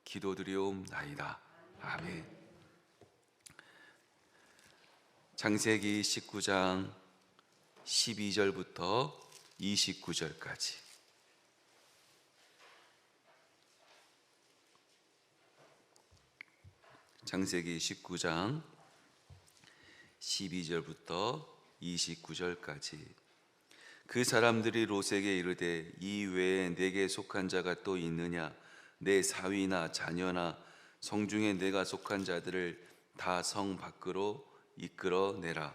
기도드리옵나이다. 아멘. 창세기 19장 12절부터 29절까지. 창세기 19장 12절부터 29절까지. 그 사람들이 롯에게 이르되 이 외에 내게 속한 자가 또 있느냐? 내 사위나 자녀나 성중에 내가 속한 자들을 다 성 밖으로 이끌어내라.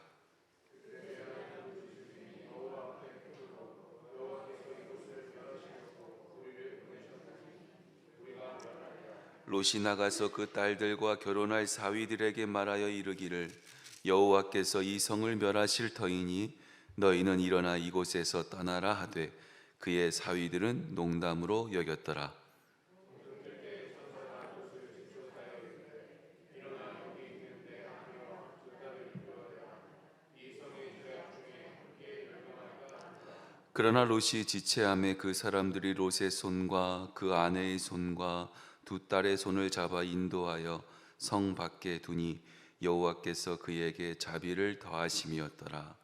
롯이 나가서 그 딸들과 결혼할 사위들에게 말하여 이르기를 여호와께서 이 성을 멸하실 터이니 너희는 일어나 이곳에서 떠나라 하되 그의 사위들은 농담으로 여겼더라. 그러나 롯이 지체함에 그 사람들이 롯의 손과 그 아내의 손과 두 딸의 손을 잡아 인도하여 성 밖에 두니 여호와께서 그에게 자비를 더하심이었더라.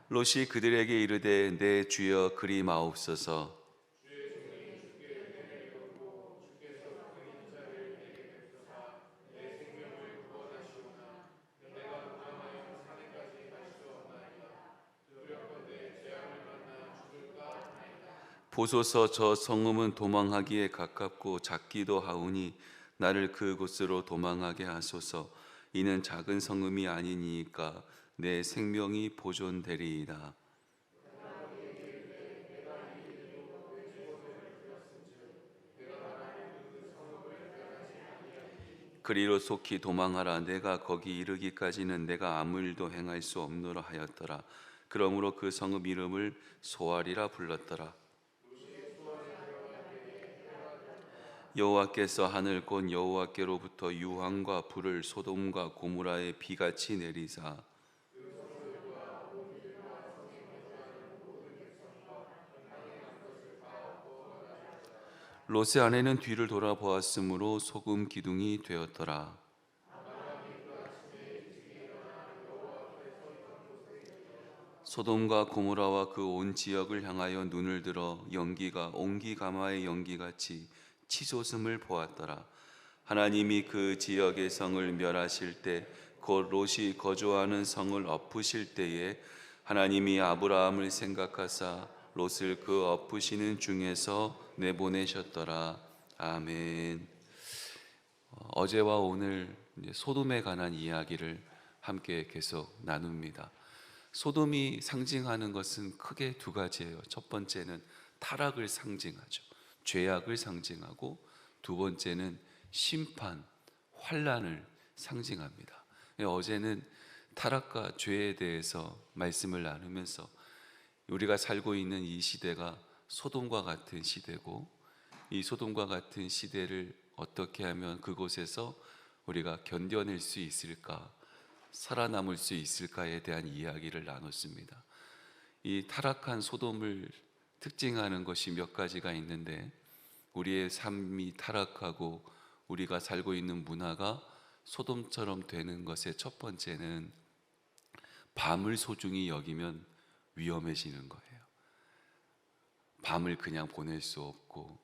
롯이 그들에게 이르되 내 주여 그리 마옵소서. 보소서 저 성읍은 도망하기에 가깝고 작기도 하오니 나를 그곳으로 도망하게 하소서. 이는 작은 성읍이 아니니까 내 생명이 보존되리이다. 그리로 속히 도망하라. 내가 거기 이르기까지는 내가 아무 일도 행할 수 없노라 하였더라. 그러므로 그 성읍 이름을 소알이라 불렀더라. 여호와께서 하늘 곧 여호와께로부터 유황과 불을 소돔과 고무라에 비같이 내리사 롯의 아내는 뒤를 돌아보았으므로 소금 기둥이 되었더라. 소돔과 고모라와 그 온 지역을 향하여 눈을 들어 연기가 옹기가마의 연기같이 치솟음을 보았더라. 하나님이 그 지역의 성을 멸하실 때 곧 롯이 거주하는 성을 엎으실 때에 하나님이 아브라함을 생각하사 롯을 그 엎으시는 중에서 내보내셨더라. 아멘. 어제와 오늘 소돔에 관한 이야기를 함께 계속 나눕니다. 소돔이 상징하는 것은 크게 두 가지예요. 첫 번째는 타락을 상징하죠. 죄악을 상징하고 두 번째는 심판, 환난을 상징합니다. 어제는 타락과 죄에 대해서 말씀을 나누면서 우리가 살고 있는 이 시대가 소돔과 같은 시대고 이 소돔과 같은 시대를 어떻게 하면 그곳에서 우리가 견뎌낼 수 있을까, 살아남을 수 있을까에 대한 이야기를 나눴습니다. 이 타락한 소돔을 특징하는 것이 몇 가지가 있는데 우리의 삶이 타락하고 우리가 살고 있는 문화가 소돔처럼 되는 것의 첫 번째는 밤을 소중히 여기면 위험해지는 거예요. 밤을 그냥 보낼 수 없고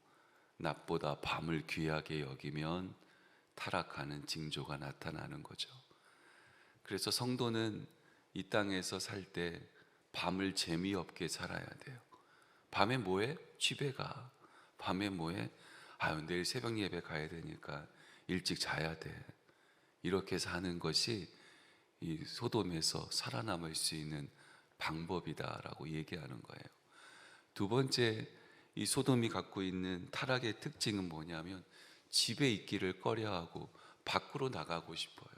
낮보다 밤을 귀하게 여기면 타락하는 징조가 나타나는 거죠. 그래서 성도는 이 땅에서 살 때 밤을 재미없게 살아야 돼요. 밤에 뭐해? 집에 가. 밤에 뭐해? 아유, 내일 새벽 예배 가야 되니까 일찍 자야 돼. 이렇게 사는 것이 이 소돔에서 살아남을 수 있는 방법이다라고 얘기하는 거예요. 두 번째, 이 소돔이 갖고 있는 타락의 특징은 뭐냐면 집에 있기를 꺼려하고 밖으로 나가고 싶어요.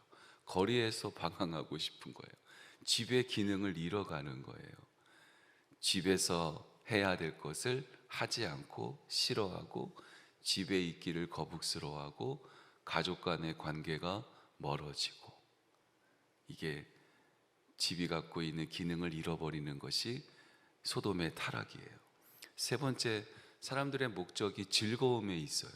거리에서 방황하고 싶은 거예요. 집의 기능을 잃어가는 거예요. 집에서 해야 될 것을 하지 않고 싫어하고 집에 있기를 거북스러워하고 가족 간의 관계가 멀어지고, 이게 집이 갖고 있는 기능을 잃어버리는 것이 소돔의 타락이에요. 세 번째, 사람들의 목적이 즐거움에 있어요.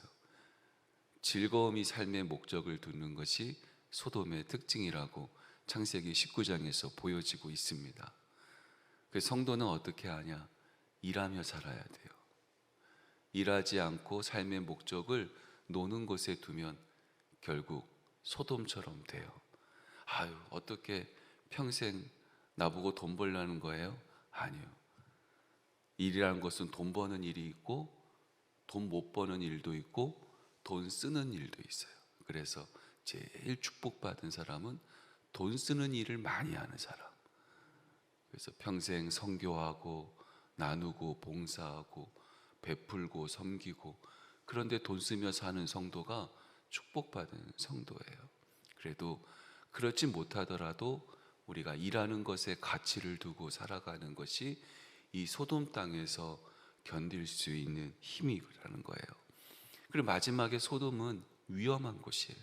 즐거움이 삶의 목적을 두는 것이 소돔의 특징이라고 창세기 19장에서 보여지고 있습니다. 그 성도는 어떻게 하냐? 일하며 살아야 돼요. 일하지 않고 삶의 목적을 노는 곳에 두면 결국 소돔처럼 돼요. 아유, 어떻게 평생 나보고 돈 벌라는 거예요? 아니요. 일이라는 것은 돈 버는 일이 있고 돈 못 버는 일도 있고 돈 쓰는 일도 있어요. 그래서 제일 축복받은 사람은 돈 쓰는 일을 많이 하는 사람. 그래서 평생 선교하고 나누고 봉사하고 베풀고 섬기고, 그런데 돈 쓰며 사는 성도가 축복받은 성도예요. 그래도 그렇지 못하더라도 우리가 일하는 것에 가치를 두고 살아가는 것이 이 소돔 땅에서 견딜 수 있는 힘이라는 거예요. 그리고 마지막에 소돔은 위험한 곳이에요.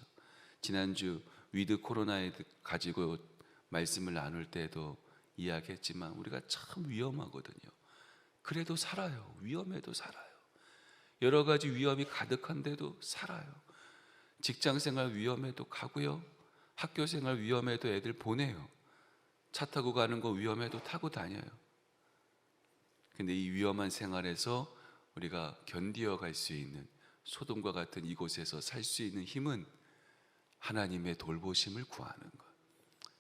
지난주 위드 코로나에 가지고 말씀을 나눌 때도 이야기했지만 우리가 참 위험하거든요. 그래도 살아요. 위험해도 살아요. 여러 가지 위험이 가득한데도 살아요. 직장생활 위험해도 가고요. 학교생활 위험해도 애들 보내요. 차 타고 가는 거 위험해도 타고 다녀요. 근데 이 위험한 생활에서 우리가 견디어 갈 수 있는, 소돔과 같은 이곳에서 살 수 있는 힘은 하나님의 돌보심을 구하는 것.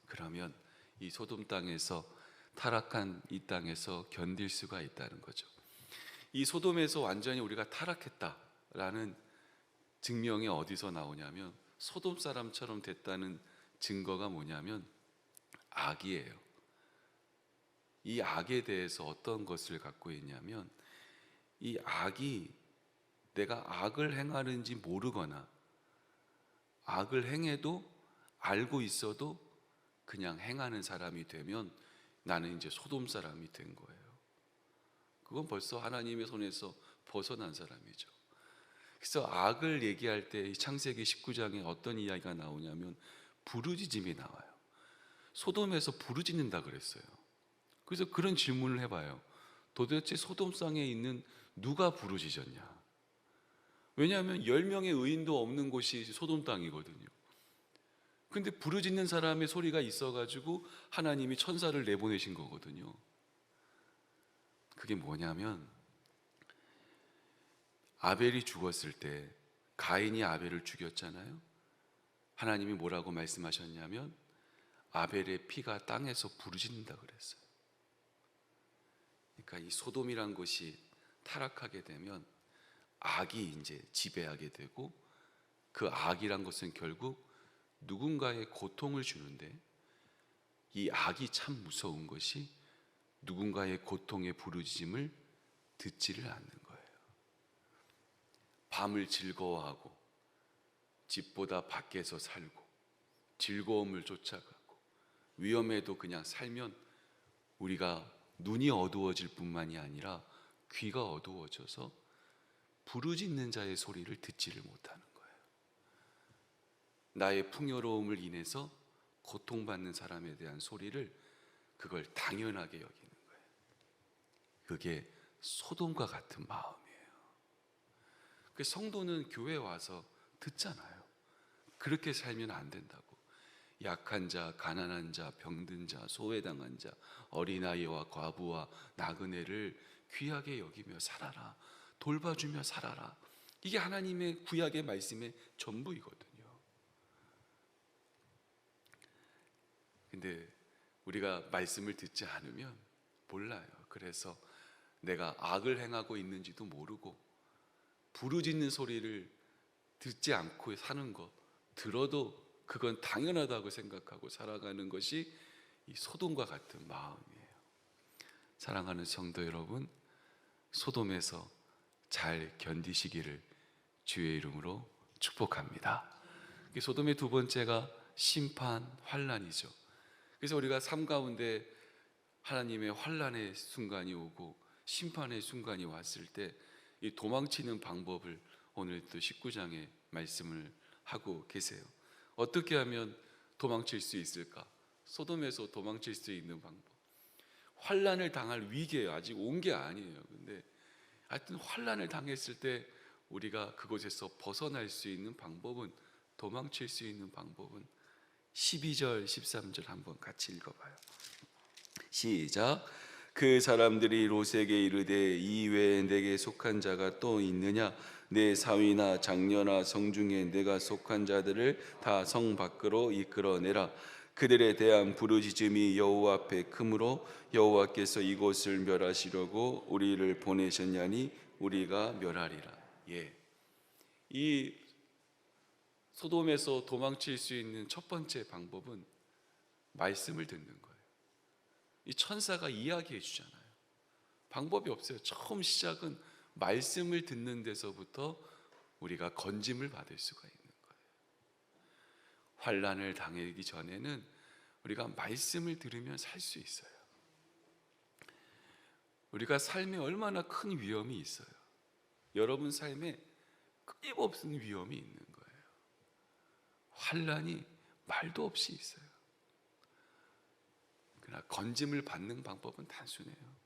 그러면 이 소돔 땅에서, 타락한 이 땅에서 견딜 수가 있다는 거죠. 이 소돔에서 완전히 우리가 타락했다라는 증명이 어디서 나오냐면, 소돔 사람처럼 됐다는 증거가 뭐냐면 악이에요. 이 악에 대해서 어떤 것을 갖고 있냐면, 이 악이 내가 악을 행하는지 모르거나 악을 행해도 알고 있어도 그냥 행하는 사람이 되면 나는 이제 소돔 사람이 된 거예요. 그건 벌써 하나님의 손에서 벗어난 사람이죠. 그래서 악을 얘기할 때 창세기 19장에 어떤 이야기가 나오냐면 부르짖음이 나와요. 소돔에서 부르짖는다 그랬어요. 그래서 그런 질문을 해봐요. 도대체 소돔 땅에 있는 누가 부르짖었냐? 왜냐하면 10명의 의인도 없는 곳이 소돔 땅이거든요. 근데 부르짖는 사람의 소리가 있어가지고 하나님이 천사를 내보내신 거거든요. 그게 뭐냐면, 아벨이 죽었을 때 가인이 아벨을 죽였잖아요. 하나님이 뭐라고 말씀하셨냐면 아벨의 피가 땅에서 부르짖는다 그랬어요. 그러니까 이 소돔이란 곳이 타락하게 되면 악이 이제 지배하게 되고, 그 악이란 것은 결국 누군가의 고통을 주는데, 이 악이 참 무서운 것이 누군가의 고통의 부르짖음을 듣지를 않는 거예요. 밤을 즐거워하고 집보다 밖에서 살고 즐거움을 쫓아가고 위험해도 그냥 살면 우리가 눈이 어두워질 뿐만이 아니라 귀가 어두워져서 부르짖는 자의 소리를 듣지를 못하는 거예요. 나의 풍요로움을 인해서 고통받는 사람에 대한 소리를, 그걸 당연하게 여기는 거예요. 그게 소돔과 같은 마음이에요. 그 성도는 교회에 와서 듣잖아요. 그렇게 살면 안 된다고. 약한 자, 가난한 자, 병든 자, 소외당한 자, 어린아이와 과부와 나그네를 귀하게 여기며 살아라. 돌봐주며 살아라. 이게 하나님의 구약의 말씀의 전부이거든요. 근데 우리가 말씀을 듣지 않으면 몰라요. 그래서 내가 악을 행하고 있는지도 모르고 부르짖는 소리를 듣지 않고 사는 것, 들어도 그건 당연하다고 생각하고 살아가는 것이 이 소돔과 같은 마음이에요. 사랑하는 성도 여러분, 소돔에서 잘 견디시기를 주의 이름으로 축복합니다. 소돔의 두 번째가 심판, 환난이죠. 그래서 우리가 삶 가운데 하나님의 환난의 순간이 오고 심판의 순간이 왔을 때 이 도망치는 방법을 오늘 또 19장에 말씀을 하고 계세요. 어떻게 하면 도망칠 수 있을까? 소돔에서 도망칠 수 있는 방법. 환난을 당할 위기에 아직 온 게 아니에요. 근데 하여튼 환난을 당했을 때 우리가 그곳에서 벗어날 수 있는 방법은, 도망칠 수 있는 방법은 12절 13절 한번 같이 읽어봐요. 시작. 그 사람들이 롯에게 이르되 이 외에 내게 속한 자가 또 있느냐? 내 사위나 장녀나 성중에 내가 속한 자들을 다 성 밖으로 이끌어내라. 그들에 대한 부르짖음이 여호와 앞에 크므로 여호와께서 이곳을 멸하시려고 우리를 보내셨냐니 우리가 멸하리라. 예, 이 소돔에서 도망칠 수 있는 첫 번째 방법은 말씀을 듣는 거예요. 이 천사가 이야기해 주잖아요. 방법이 없어요. 처음 시작은 말씀을 듣는 데서부터 우리가 건짐을 받을 수가 있는 거예요. 환난을 당하기 전에는 우리가 말씀을 들으면 살 수 있어요. 우리가 삶에 얼마나 큰 위험이 있어요. 여러분 삶에 끊임없는 위험이 있는 거예요. 환난이 말도 없이 있어요. 그러나 건짐을 받는 방법은 단순해요.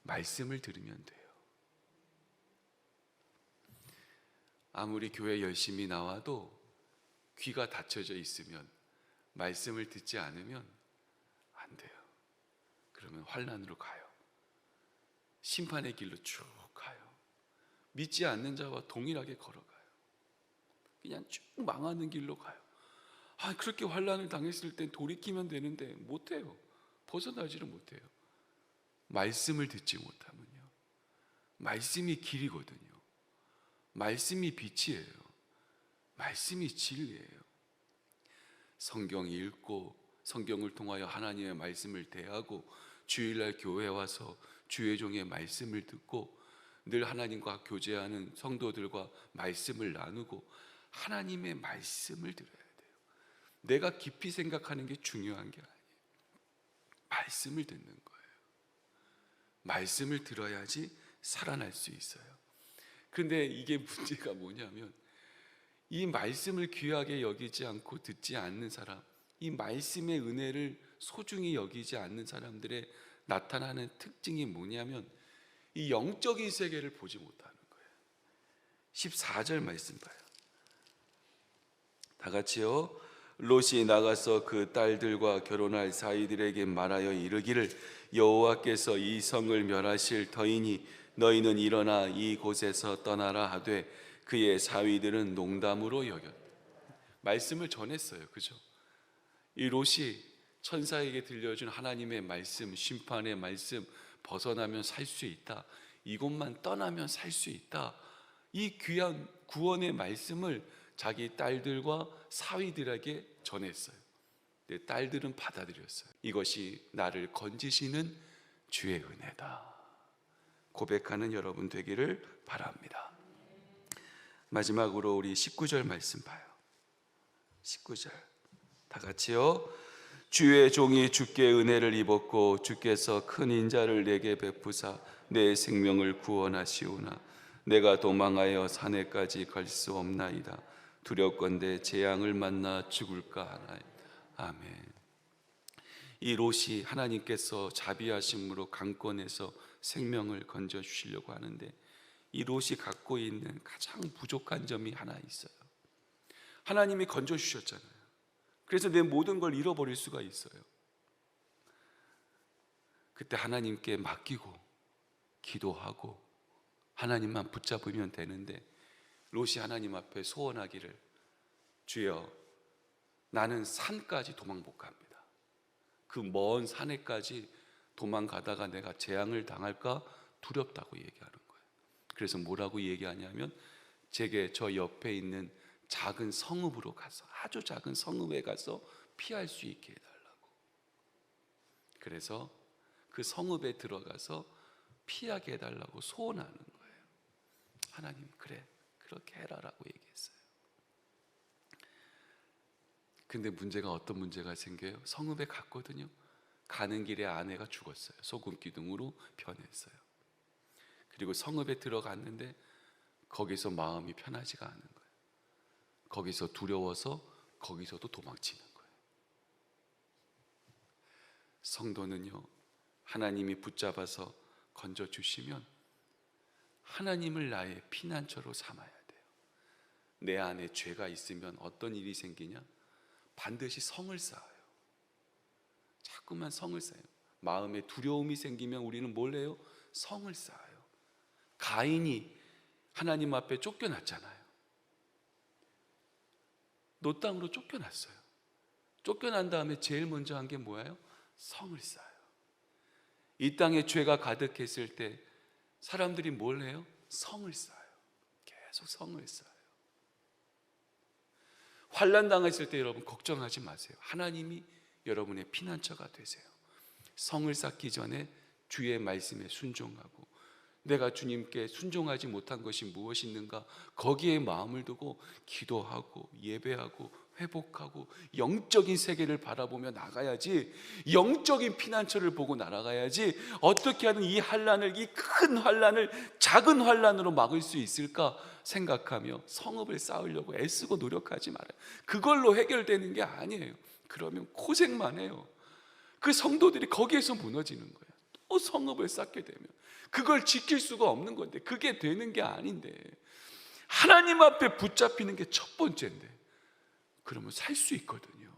말씀을 들으면 돼요. 아무리 교회 열심히 나와도 귀가 닫혀져 있으면, 말씀을 듣지 않으면 안 돼요. 그러면 환난으로 가요. 심판의 길로 쭉 가요. 믿지 않는 자와 동일하게 걸어가요. 그냥 쭉 망하는 길로 가요. 그렇게 환난을 당했을 땐 돌이키면 되는데 못해요. 벗어나지를 못해요. 말씀을 듣지 못하면요. 말씀이 길이거든요. 말씀이 빛이에요. 말씀이 진리예요. 성경 읽고 성경을 통하여 하나님의 말씀을 대하고 주일날 교회에 와서 주의 종의 말씀을 듣고 늘 하나님과 교제하는 성도들과 말씀을 나누고 하나님의 말씀을 들어야 돼요. 내가 깊이 생각하는 게 중요한 게 아니에요. 말씀을 듣는 거예요. 말씀을 들어야지 살아날 수 있어요. 그런데 이게 문제가 뭐냐면, 이 말씀을 귀하게 여기지 않고 듣지 않는 사람, 이 말씀의 은혜를 소중히 여기지 않는 사람들의 나타나는 특징이 뭐냐면, 이 영적인 세계를 보지 못하는 거예요. 14절 말씀 봐요. 다 같이요. 롯이 나가서 그 딸들과 결혼할 사이들에게 말하여 이르기를 여호와께서 이 성을 멸하실 터이니 너희는 일어나 이곳에서 떠나라 하되 그의 사위들은 농담으로 여겼다. 말씀을 전했어요. 그죠? 이 롯이 천사에게 들려준 하나님의 말씀, 심판의 말씀, 벗어나면 살 수 있다, 이곳만 떠나면 살 수 있다, 이 귀한 구원의 말씀을 자기 딸들과 사위들에게 전했어요. 근데 딸들은 받아들였어요. 이것이 나를 건지시는 주의 은혜다 고백하는 여러분 되기를 바랍니다. 마지막으로 우리 19절 말씀 봐요. 19절 다 같이요. 주의 종이 주께 은혜를 입었고 주께서 큰 인자를 내게 베푸사 내 생명을 구원하시오나 내가 도망하여 산에까지 갈 수 없나이다. 두렵건대 재앙을 만나 죽을까 하나이다. 아멘. 이 롯이 하나님께서 자비하심으로 강권에서 생명을 건져 주시려고 하는데, 이 롯이 갖고 있는 가장 부족한 점이 하나 있어요. 하나님이 건져 주셨잖아요. 그래서 내 모든 걸 잃어버릴 수가 있어요. 그때 하나님께 맡기고 기도하고 하나님만 붙잡으면 되는데, 롯이 하나님 앞에 소원하기를 주여 나는 산까지 도망 못 갑니다. 그 먼 산에까지 도망가다가 내가 재앙을 당할까 두렵다고 얘기하는 거예요. 그래서 뭐라고 얘기하냐면, 제게 저 옆에 있는 작은 성읍으로 가서, 아주 작은 성읍에 가서 피할 수 있게 해달라고. 그래서 그 성읍에 들어가서 피하게 해달라고 소원하는 거예요. 하나님 그래, 그렇게 해라라고 얘기했어요. 근데 문제가 어떤 문제가 생겨요? 성읍에 갔거든요. 가는 길에 아내가 죽었어요. 소금 기둥으로 변했어요. 그리고 성읍에 들어갔는데 거기서 마음이 편하지가 않은 거예요. 거기서 두려워서 거기서도 도망치는 거예요. 성도는요, 하나님이 붙잡아서 건져주시면 하나님을 나의 피난처로 삼아야 돼요. 내 안에 죄가 있으면 어떤 일이 생기냐? 반드시 성을 쌓아요. 자꾸만 성을 쌓아요. 마음에 두려움이 생기면 우리는 뭘 해요? 성을 쌓아요. 가인이 하나님 앞에 쫓겨났잖아요. 노 땅으로 쫓겨났어요. 쫓겨난 다음에 제일 먼저 한 게 뭐예요? 성을 쌓아요. 이 땅에 죄가 가득했을 때 사람들이 뭘 해요? 성을 쌓아요. 계속 성을 쌓아요. 환난 당했을 때 여러분 걱정하지 마세요. 하나님이 여러분의 피난처가 되세요. 성을 쌓기 전에 주의 말씀에 순종하고, 내가 주님께 순종하지 못한 것이 무엇이 있는가, 거기에 마음을 두고 기도하고 예배하고 회복하고 영적인 세계를 바라보며 나가야지, 영적인 피난처를 보고 날아가야지. 어떻게 하든 이 환난을, 이 큰 환난을 작은 환난으로 막을 수 있을까 생각하며 성읍을 쌓으려고 애쓰고 노력하지 말아요. 그걸로 해결되는 게 아니에요. 그러면 고생만 해요. 그 성도들이 거기에서 무너지는 거예요. 또 성읍을 쌓게 되면 그걸 지킬 수가 없는 건데, 그게 되는 게 아닌데, 하나님 앞에 붙잡히는 게 첫 번째인데, 그러면 살 수 있거든요.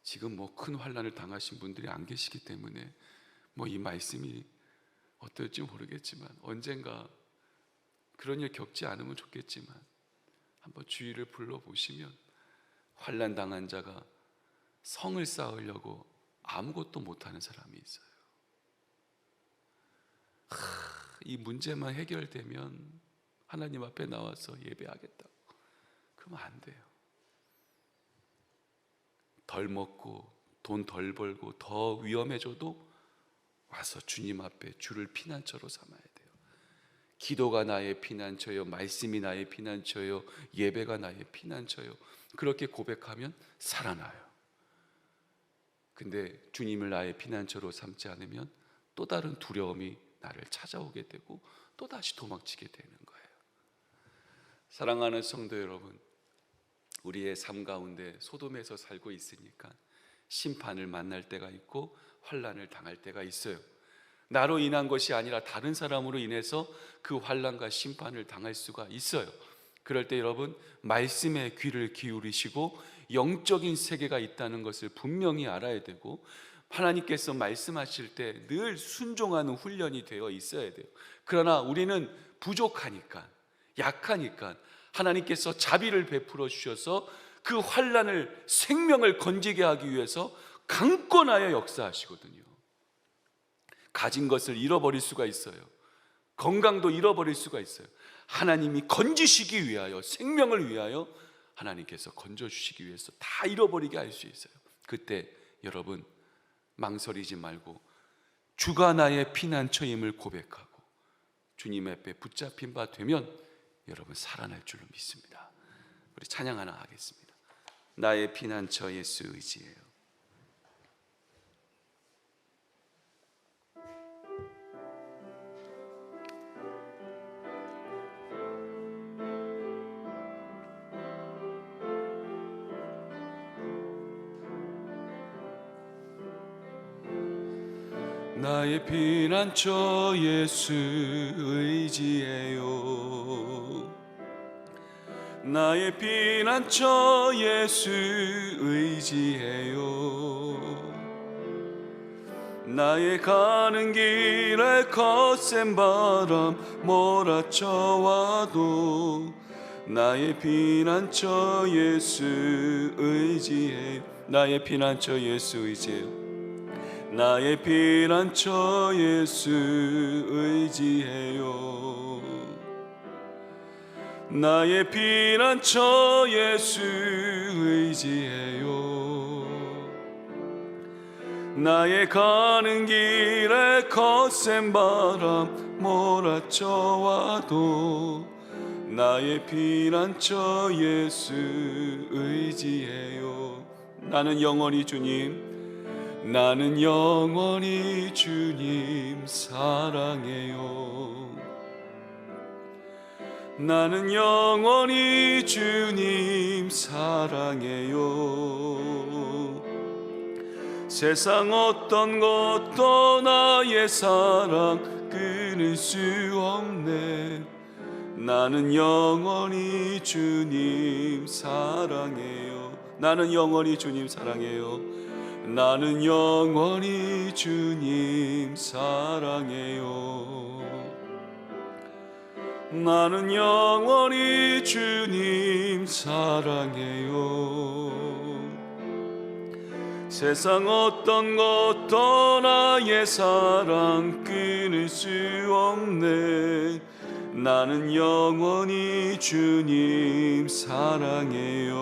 지금 뭐 큰 환난을 당하신 분들이 안 계시기 때문에 뭐 이 말씀이 어떨지 모르겠지만, 언젠가 그런 일 겪지 않으면 좋겠지만 한번 주위를 불러보시면 환난 당한 자가 성을 쌓으려고 아무것도 못하는 사람이 있어요. 이 문제만 해결되면 하나님 앞에 나와서 예배하겠다고, 그러면 안 돼요. 덜 먹고 돈 덜 벌고 더 위험해져도 와서 주님 앞에 주를 피난처로 삼아야 돼요. 기도가 나의 피난처요, 말씀이 나의 피난처요, 예배가 나의 피난처요, 그렇게 고백하면 살아나요. 근데 주님을 나의 피난처로 삼지 않으면 또 다른 두려움이 나를 찾아오게 되고 또다시 도망치게 되는 거예요. 사랑하는 성도 여러분, 우리의 삶 가운데 소돔에서 살고 있으니까 심판을 만날 때가 있고 환난을 당할 때가 있어요. 나로 인한 것이 아니라 다른 사람으로 인해서 그 환난과 심판을 당할 수가 있어요. 그럴 때 여러분, 말씀에 귀를 기울이시고 영적인 세계가 있다는 것을 분명히 알아야 되고, 하나님께서 말씀하실 때 늘 순종하는 훈련이 되어 있어야 돼요. 그러나 우리는 부족하니까, 약하니까 하나님께서 자비를 베풀어 주셔서 그 환난을, 생명을 건지게 하기 위해서 강권하여 역사하시거든요. 가진 것을 잃어버릴 수가 있어요. 건강도 잃어버릴 수가 있어요. 하나님이 건지시기 위하여, 생명을 위하여 하나님께서 건져주시기 위해서 다 잃어버리게 할 수 있어요. 그때 여러분 망설이지 말고 주가 나의 피난처임을 고백하고 주님 앞에 붙잡힌 바 되면 여러분 살아날 줄로 믿습니다. 우리 찬양 하나 하겠습니다. 나의 피난처 예수 의지예요. 나의 피난처 예수 의지해요. 나의 피난처 예수 의지해요. 나의 가는 길에 거센 바람 몰아쳐와도 나의 피난처 예수 의지해요. 나의 피난처 예수 의지해요. 나의 피난처 예수 의지해요. 나의 피난처 예수 의지해요. 나의 가는 길에 거센 바람 몰아쳐와도 나의 피난처 예수 의지해요. 나는 영원히 주님, 나는 영원히 주님 사랑해요. 나는 영원히 주님 사랑해요. 세상 어떤 것도 나의 사랑 끊을 수 없네. 나는 영원히 주님 사랑해요. 나는 영원히 주님 사랑해요. 나는 영원히 주님 사랑해요. 나는 영원히 주님 사랑해요. 세상 어떤 것도 나의 사랑 끊을 수 없네. 나는 영원히 주님 사랑해요.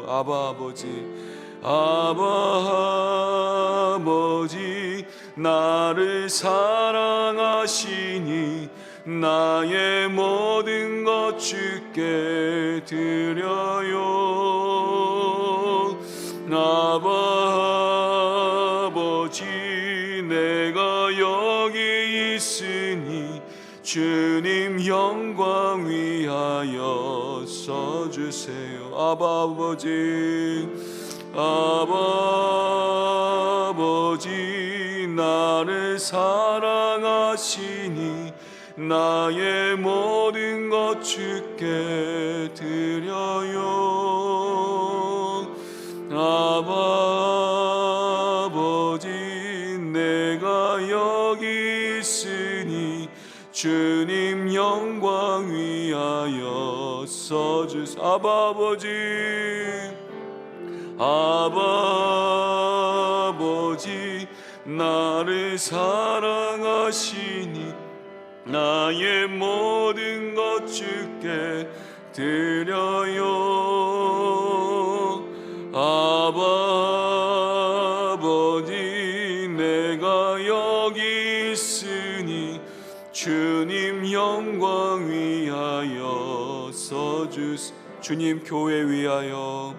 아바 아버지, 아바 아버지, 나를 사랑하시니 나의 모든 것 주께 드려요. 아바 아버지, 내가 여기 있으니 주님 영광 위하여 써주세요. 아바 아버지, 아바 아버지, 나를 사랑하시니 나의 모든 것 주께 드려요. 아바 아버지, 내가 여기 있으니 주님 영광 위하여 써주세요. 아바 아버지, 아바 아버지, 나를 사랑하시니 나의 모든 것 주께 드려요. 아바 아버지, 내가 여기 있으니 주님 영광 위하여 써주세요. 주님 교회 위하여,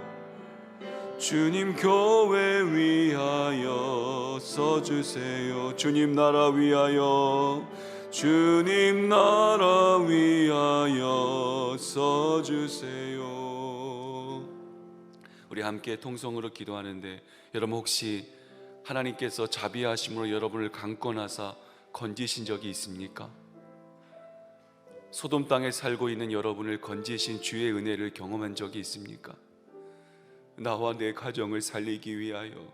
주님 교회 위하여 써주세요. 주님 나라 위하여, 주님 나라 위하여 써주세요. 우리 함께 통성으로 기도하는데, 여러분 혹시 하나님께서 자비하심으로 여러분을 강권하사 건지신 적이 있습니까? 소돔 땅에 살고 있는 여러분을 건지신 주의 은혜를 경험한 적이 있습니까? 나와 내 가정을 살리기 위하여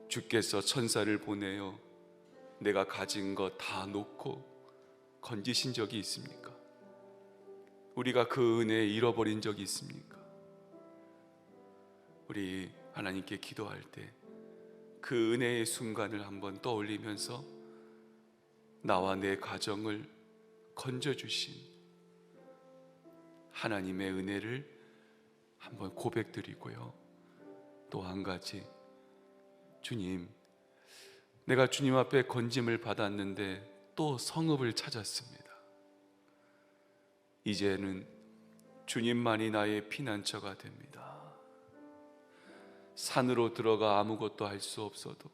주께서 천사를 보내어 내가 가진 것 다 놓고 건지신 적이 있습니까? 우리가 그 은혜에 잃어버린 적이 있습니까? 우리 하나님께 기도할 때 그 은혜의 순간을 한번 떠올리면서 나와 내 가정을 건져주신 하나님의 은혜를 한번 고백드리고요. 또 한 가지, 주님, 내가 주님 앞에 건짐을 받았는데 또 성읍을 찾았습니다. 이제는 주님만이 나의 피난처가 됩니다. 산으로 들어가 아무것도 할 수 없어도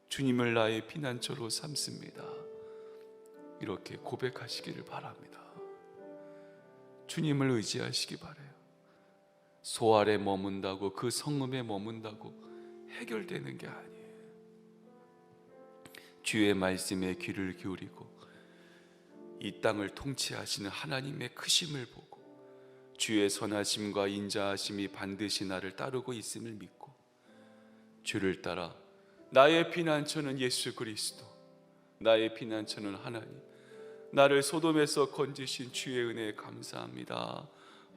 주님을 나의 피난처로 삼습니다. 이렇게 고백하시기를 바랍니다. 주님을 의지하시기 바라요. 소 아래 머문다고, 그 성읍에 머문다고 해결되는 게 아니에요. 주의 말씀에 귀를 기울이고 이 땅을 통치하시는 하나님의 크심을 보고 주의 선하심과 인자하심이 반드시 나를 따르고 있음을 믿고 주를 따라 나의 피난처는 예수 그리스도, 나의 피난처는 하나님, 나를 소돔에서 건지신 주의 은혜에 감사합니다.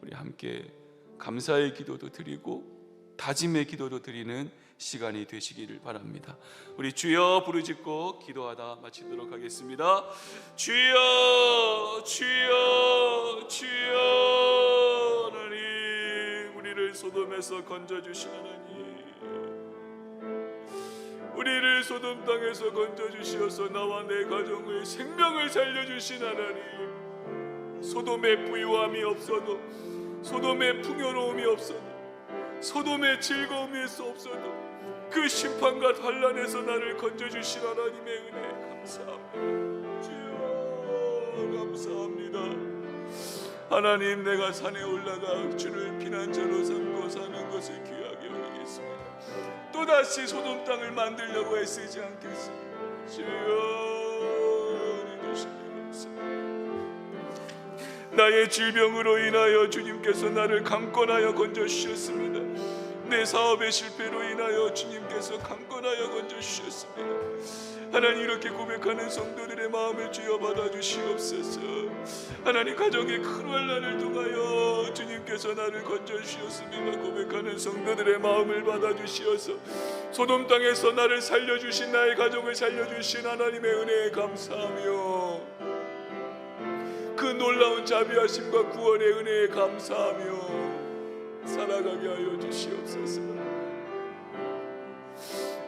우리 함께 감사의 기도도 드리고 다짐의 기도도 드리는 시간이 되시기를 바랍니다. 우리 주여 부르짖고 기도하다 마치도록 하겠습니다. 주여, 주여, 주여. 하나님, 우리를 소돔에서 건져주신 하나님, 우리를 소돔 땅에서 건져주시어서 나와 내 가정의 생명을 살려주신 하나님, 소돔의 부유함이 없어도, 소돔의 풍요로움이 없어도, 소돔의 즐거움이 없어도 그 심판과 환난에서 나를 건져주신 하나님의 은혜 감사합니다. 주여 감사합니다. 기도합니다. 하나님, 내가 산에 올라가 주를 피난처로 삼고 사는 것을 귀하게 여기겠습니다. 또다시 소돔 땅을 만들려고 애쓰지 않겠습니다. 주여 은혜 주시니 감사합니다. 나의 질병으로 인하여 주님께서 나를 강권하여 건져주셨습니다. 내 사업의 실패로 인하여 주님께서 강권하여 건져주셨습니다. 하나님, 이렇게 고백하는 성도들의 마음을 주여 받아주시옵소서. 하나님, 가정의 큰 환난을 통하여 주님께서 나를 건져주셨습니다. 고백하는 성도들의 마음을 받아주시어서 소돔 땅에서 나를 살려주신, 나의 가정을 살려주신 하나님의 은혜에 감사하며 그 놀라운 자비하심과 구원의 은혜에 감사하며 살아가게 하여 주시옵소서.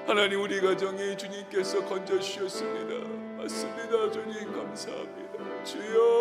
하나님, 우리 가정에 주님께서 건져주셨습니다. 맞습니다. 주님 감사합니다. 주여